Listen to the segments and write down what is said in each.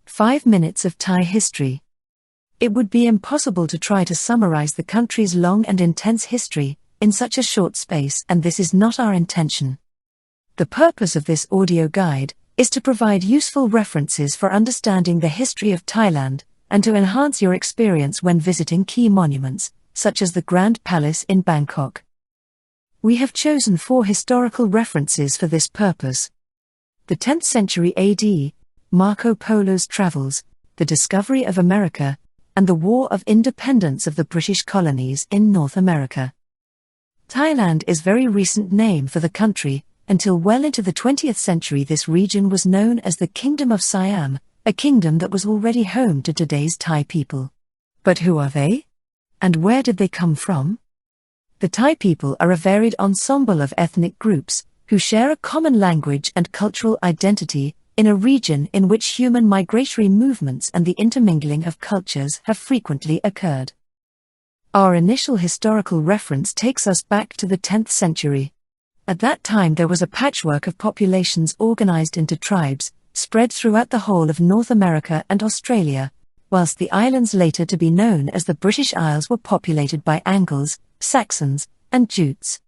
5 minutes of Thai history. It would be impossible to try to summarize the country's long and intense history in such a short space, and this is not our intention. The purpose of this audio guide is to provide useful references for understanding the history of Thailand and to enhance your experience when visiting key monuments, such as the Grand Palace in Bangkok. We have chosen 4 historical references for this purpose. The 10th century AD, Marco Polo's travels, the discovery of America, and the War of Independence of the British colonies in North America. Thailand is a very recent name for the country. Until well into the 20th century, this region was known as the Kingdom of Siam, a kingdom that was already home to today's Thai people. But who are they? And where did they come from? The Thai people are a varied ensemble of ethnic groups who share a common language and cultural identity in a region in which human migratory movements and the intermingling of cultures have frequently occurred. Our initial historical reference takes us back to the 10th century. At that time there was a patchwork of populations organized into tribes, spread throughout the whole of North America and Australia, whilst the islands later to be known as the British Isles were populated by Angles, Saxons, and Jutes.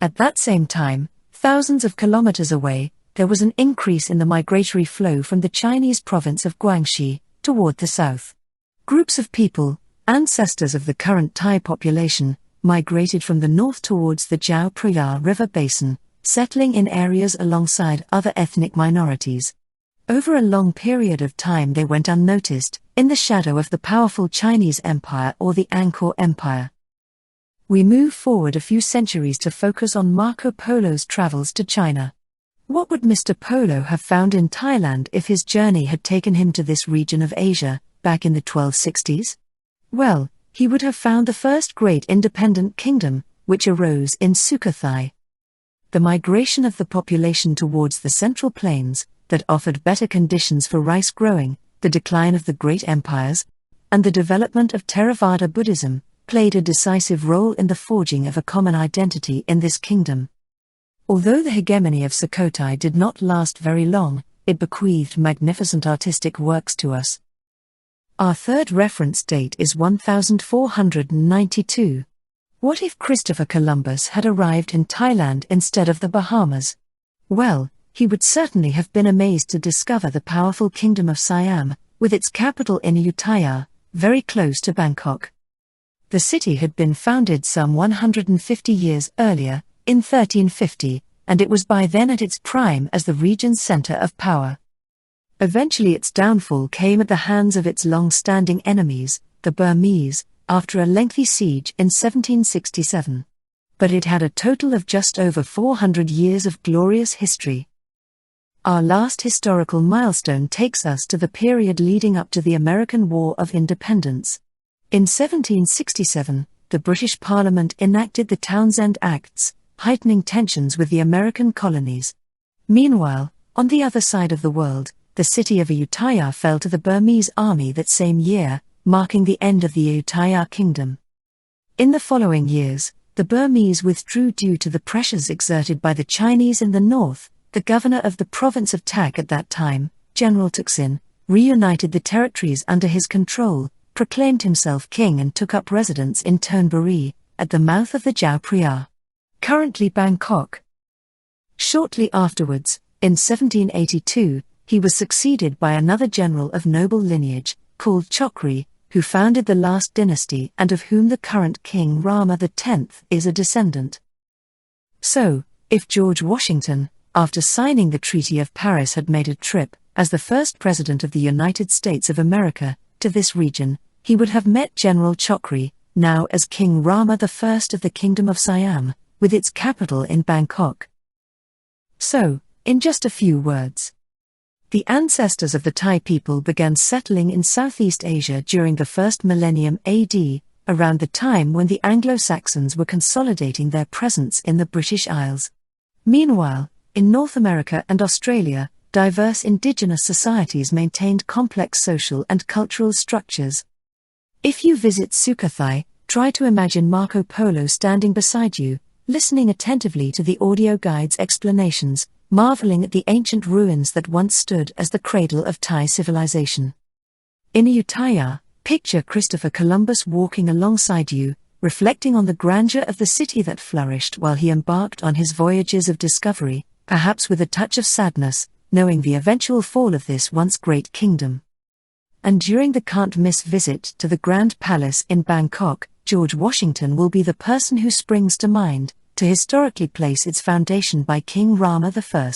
At that same time, thousands of kilometers away, there was an increase in the migratory flow from the Chinese province of Guangxi toward the south. Groups of people, ancestors of the current Thai population, migrated from the north towards the Chao Phraya River basin, settling in areas alongside other ethnic minorities. Over a long period of time they went unnoticed, in the shadow of the powerful Chinese Empire or the Angkor Empire. We move forward a few centuries to focus on Marco Polo's travels to China. What would Mr. Polo have found in Thailand if his journey had taken him to this region of Asia, back in the 1260s? Well, he would have found the first great independent kingdom, which arose in Sukhothai. The migration of the population towards the central plains, that offered better conditions for rice growing, the decline of the great empires, and the development of Theravada Buddhism, played a decisive role in the forging of a common identity in this kingdom. Although the hegemony of Sukhothai did not last very long, it bequeathed magnificent artistic works to us. Our third reference date is 1492. What if Christopher Columbus had arrived in Thailand instead of the Bahamas? Well, he would certainly have been amazed to discover the powerful kingdom of Siam, with its capital in Ayutthaya, very close to Bangkok. The city had been founded some 150 years earlier, in 1350, and it was by then at its prime as the region's center of power. Eventually its downfall came at the hands of its long-standing enemies, the Burmese, after a lengthy siege in 1767. But it had a total of just over 400 years of glorious history. Our last historical milestone takes us to the period leading up to the American War of Independence. In 1767, the British Parliament enacted the Townshend Acts, heightening tensions with the American colonies. Meanwhile, on the other side of the world, the city of Ayutthaya fell to the Burmese army that same year, marking the end of the Ayutthaya kingdom. In the following years, the Burmese withdrew due to the pressures exerted by the Chinese in the north. The governor of the province of Tak at that time, General Thaksin, reunited the territories under his control, proclaimed himself king and took up residence in Thonburi, at the mouth of the Chao Phraya, currently Bangkok. Shortly afterwards, in 1782, he was succeeded by another general of noble lineage, called Chokri, who founded the last dynasty and of whom the current King Rama X is a descendant. So, if George Washington, after signing the Treaty of Paris, had made a trip, as the first President of the United States of America, to this region, he would have met General Chokri, now as King Rama I of the Kingdom of Siam, with its capital in Bangkok. So, in just a few words, the ancestors of the Thai people began settling in Southeast Asia during the first millennium AD, around the time when the Anglo-Saxons were consolidating their presence in the British Isles. Meanwhile, in North America and Australia, diverse indigenous societies maintained complex social and cultural structures. If you visit Sukhothai, try to imagine Marco Polo standing beside you, listening attentively to the audio guide's explanations, marveling at the ancient ruins that once stood as the cradle of Thai civilization. In Ayutthaya, picture Christopher Columbus walking alongside you, reflecting on the grandeur of the city that flourished while he embarked on his voyages of discovery, perhaps with a touch of sadness, knowing the eventual fall of this once great kingdom. And during the can't-miss visit to the Grand Palace in Bangkok, George Washington will be the person who springs to mind, to historically place its foundation by King Rama I.